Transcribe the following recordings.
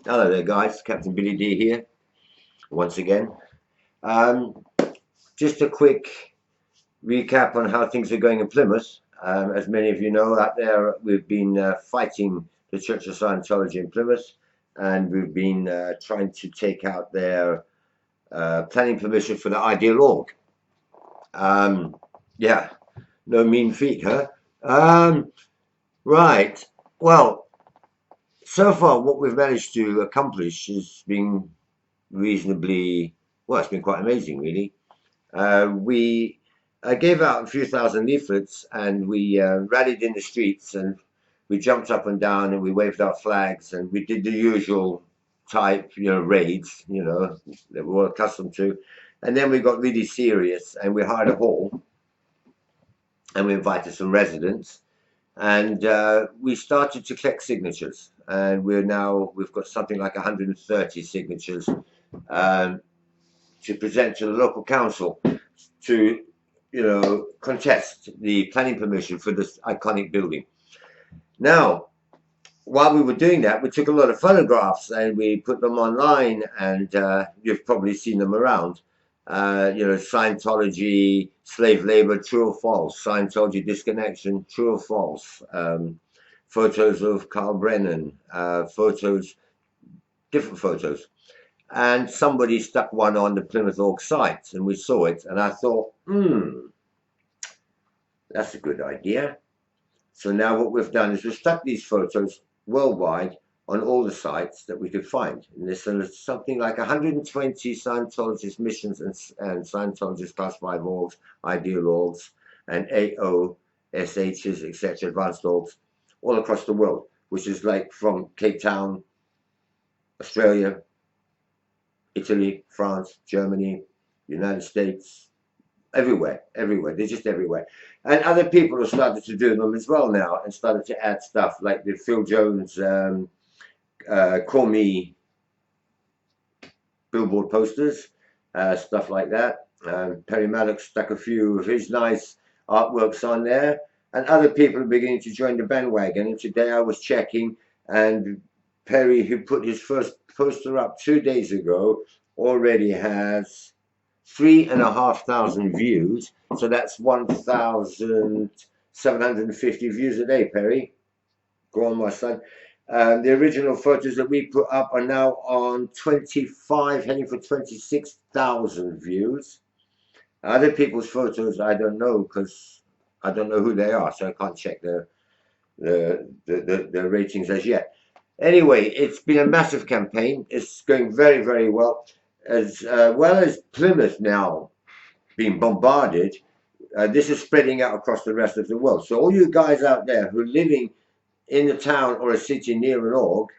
Hello there, guys. Captain Billy D here once again. Um, just a quick recap on how things are going in Plymouth. As many of you know, out there we've been fighting the Church of Scientology in Plymouth, and we've been trying to take out their planning permission for the ideal org. Um, yeah, no mean feat, huh? Um, right. Well, so far what we've managed to accomplish has been reasonably well. It's been quite amazing, really. We gave out a few thousand leaflets, and we rallied in the streets, and we jumped up and down, and we waved our flags, and we did the usual type, raids, that we're all accustomed to. And then we got really serious, and we hired a hall, and we invited some residents, and we started to collect signatures, and we've got something like 130 signatures um, to present to the local council to, contest the planning permission for this iconic building. Now, while we were doing that, we took a lot of photographs and we put them online, and you've probably seen them around. Scientology, slave labor, true or false? Scientology disconnection, true or false? Photos of Carl Brennan, different photos. And somebody stuck one on the Plymouth Org site, and we saw it, and I thought, that's a good idea. So now what we've done is we've stuck these photos worldwide on all the sites that we could find. And there's something like 120 Scientologist missions and Scientologist Class 5 orgs, ideal orgs, and AO, SHs, etc., advanced orgs, all across the world, which is like from Cape Town, Australia, Italy, France, Germany, United States, everywhere. They're just everywhere. And other people have started to do them as well now, and started to add stuff like the Phil Jones Call Me billboard posters, stuff like that. Perry Maddox stuck a few of his nice artworks on there, and other people are beginning to join the bandwagon. And today I was checking, and Perry, who put his first poster up 2 days ago, already has 3,500 views. So that's 1,750 views a day, Perry. Go on, my son. The original photos that we put up are now on 25, heading for 26,000 views. Other people's photos, I don't know, because I don't know who they are, so I can't check the ratings as yet. Anyway, it's been a massive campaign. It's going very, very well. As well as Plymouth now being bombarded, this is spreading out across the rest of the world. So all you guys out there who are living in a town or a city near an org,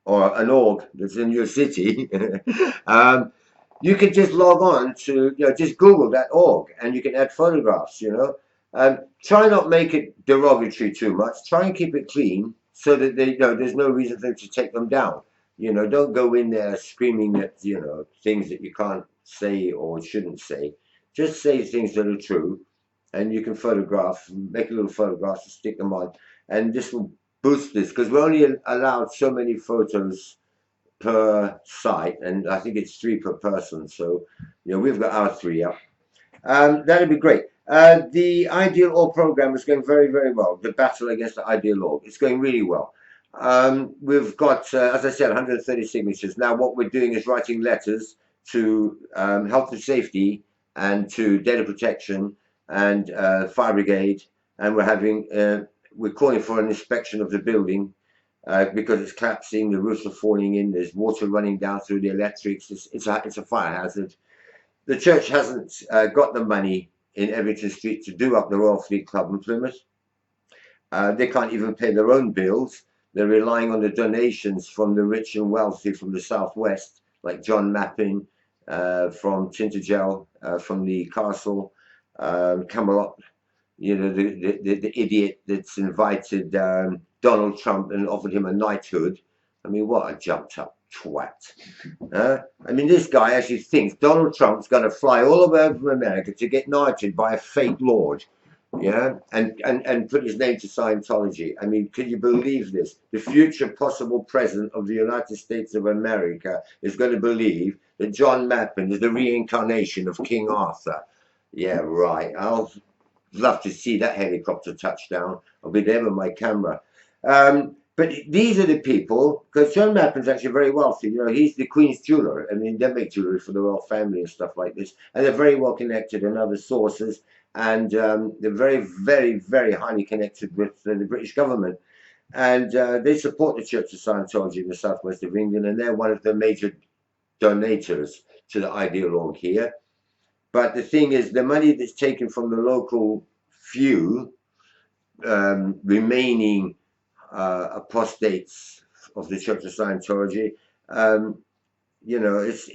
or an org that's in your city, you can just log on to, just Google that org, and you can add photographs, Try not make it derogatory too much. Try and keep it clean so that there's no reason for them to take them down. Don't go in there screaming at, things that you can't say or shouldn't say. Just say things that are true, and you can make a little photographs and stick them on. And this will boost this, because we're only allowed so many photos per site, and I think it's 3 per person. So, we've got our 3 up. That'd be great. The Ideal Org program is going very, very well. The battle against the Ideal Org, it's going really well. We've got, as I said, 130 signatures. Now what we're doing is writing letters to health and safety, and to data protection, and fire brigade, and we're calling for an inspection of the building, because it's collapsing, the roofs are falling in, there's water running down through the electrics. It's a fire hazard. The church hasn't got the money in Evington Street to do up the Royal Fleet Club in Plymouth. They can't even pay their own bills. They're relying on the donations from the rich and wealthy from the southwest, like John Mappin from Tintagel, from the castle, Camelot. The idiot that's invited Donald Trump and offered him a knighthood. I mean, what a jumped up twat. I mean, this guy actually thinks Donald Trump's going to fly all over America to get knighted by a fake lord. yeah, and put his name to Scientology. I mean, can you believe this? The future possible president of the United States of America is going to believe that John Mappin is the reincarnation of King Arthur. Yeah, right. I'll love to see that helicopter touchdown. I'll be there with my camera. But these are the people, because John Mappin's actually very wealthy. You know, he's the Queen's jeweler. I mean, they make jewelry for the royal family and stuff like this. And they're very well connected in other sources. And they're very, very, very highly connected with the British government. And they support the Church of Scientology in the southwest of England. And they're one of the major donators to the ideologue here. But the thing is, the money that's taken from the local few remaining apostates of the Church of Scientology, you know, it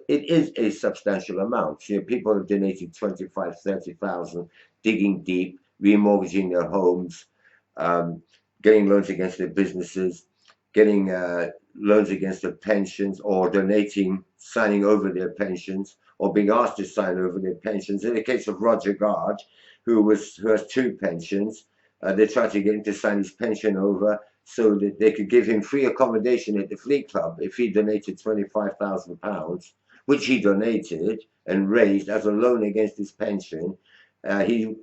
is a substantial amount. You know, people have donated 25, 30,000, digging deep, remortgaging their homes, getting loans against their businesses, getting loans against their pensions, or donating, signing over their pensions, or being asked to sign over their pensions. In the case of Roger Gard, who has two pensions, they tried to get him to sign his pension over so that they could give him free accommodation at the Fleet Club if he donated £25,000, which he donated and raised as a loan against his pension. He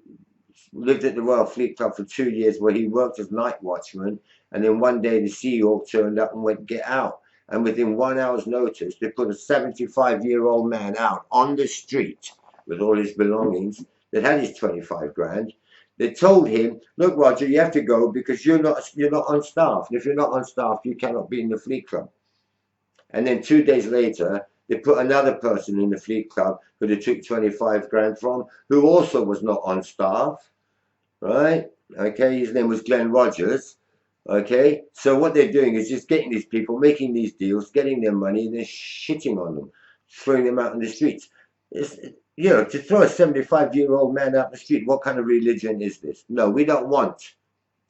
lived at the Royal Fleet Club for 2 years, where he worked as night watchman, and then one day the Sea Org turned up and went, "Get out." And within 1 hour's notice, they put a 75-year-old man out on the street with all his belongings that had his 25 grand. They told him, "Look, Roger, you have to go because you're not on staff. And if you're not on staff, you cannot be in the Fleet Club." And then 2 days later, they put another person in the Fleet Club who they took 25 grand from, who also was not on staff, right? Okay, his name was Glenn Rogers. Okay, so what they're doing is just getting these people, making these deals, getting their money, and then shitting on them, throwing them out in the streets. It's, you know, to throw a 75-year-old man out in the street, what kind of religion is this? No, we don't want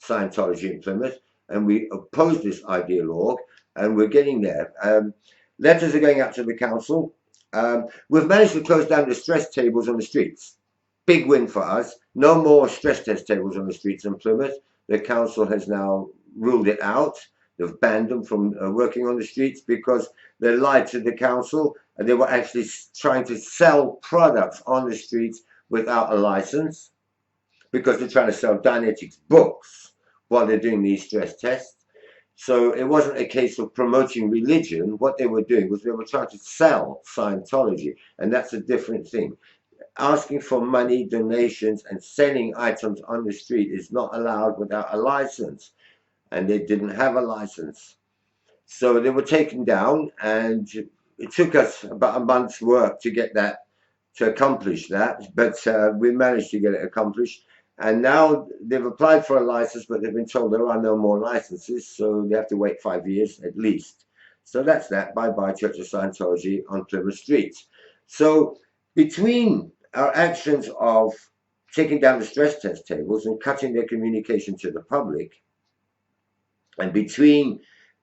Scientology in Plymouth, and we oppose this ideologue, and we're getting there. Letters are going out to the council. We've managed to close down the stress tables on the streets. Big win for us. No more stress test tables on the streets in Plymouth. The council has now ruled it out. They've banned them from working on the streets because they lied to the council, and they were actually trying to sell products on the streets without a license, because they're trying to sell Dianetics books while they're doing these stress tests. So it wasn't a case of promoting religion. What they were doing was they were trying to sell Scientology, and that's a different thing. Asking for money, donations, and selling items on the street is not allowed without a license, and they didn't have a license. So they were taken down, and it took us about a month's work to get that, to accomplish that, but we managed to get it accomplished. And now they've applied for a license, but they've been told there are no more licenses, so they have to wait 5 years at least. So that's that. Bye-bye, Church of Scientology on Plymouth Street. So between our actions of taking down the stress test tables and cutting their communication to the public, and between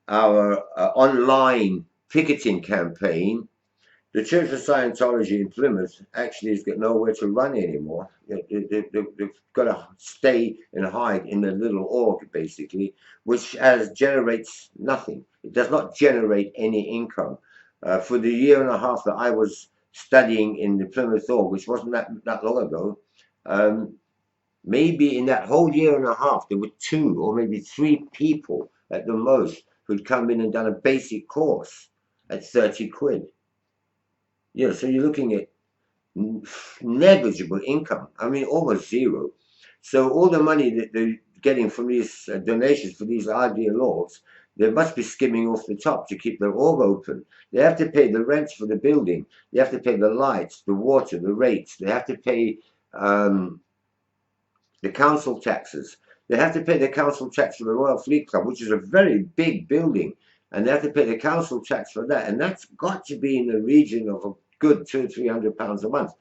our online picketing campaign, the Church of Scientology in Plymouth actually has got nowhere to run anymore. They've got to stay and hide in a little org, basically, which generates nothing. It does not generate any income. For the year and a half that I was studying in the Plymouth org, which wasn't that long ago, maybe in that whole year and a half, there were 2 or maybe 3 people at the most who'd come in and done a basic course at 30 quid. You know, so you're looking at negligible income. I mean, almost zero. So all the money that they're getting from these donations for these ideologues, they must be skimming off the top to keep their org open. They have to pay the rents for the building. They have to pay the lights, the water, the rates. They have to pay the council taxes. They have to pay the council tax for the Royal Fleet Club, which is a very big building. And they have to pay the council tax for that. And that's got to be in the region of a good £200 or £300 a month.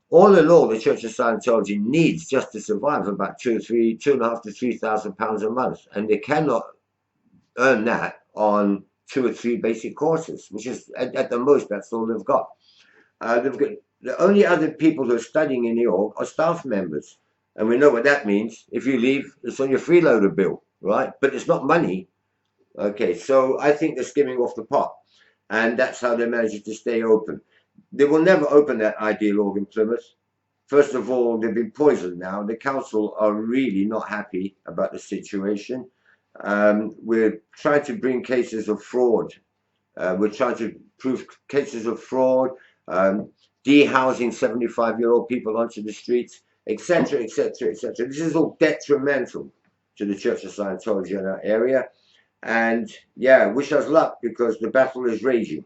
All in all, the Church of Scientology needs just to survive about £2,500 to £3,000 a month. And they cannot earn that on 2 or 3 basic courses, which is at the most, that's all they've got. the only other people who are studying in the org are staff members. And we know what that means. If you leave, it's on your freeloader bill, right? But it's not money. Okay, so I think they're skimming off the pot. And that's how they manage to stay open. They will never open that ideal org in Plymouth. First of all, they've been poisoned now. The council are really not happy about the situation. We're trying to bring cases of fraud. We're trying to prove cases of fraud, dehousing 75-year-old people onto the streets, etc., etc., etc. This is all detrimental to the Church of Scientology in our area. And yeah, wish us luck because the battle is raging.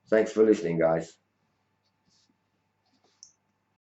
Thanks for listening, guys.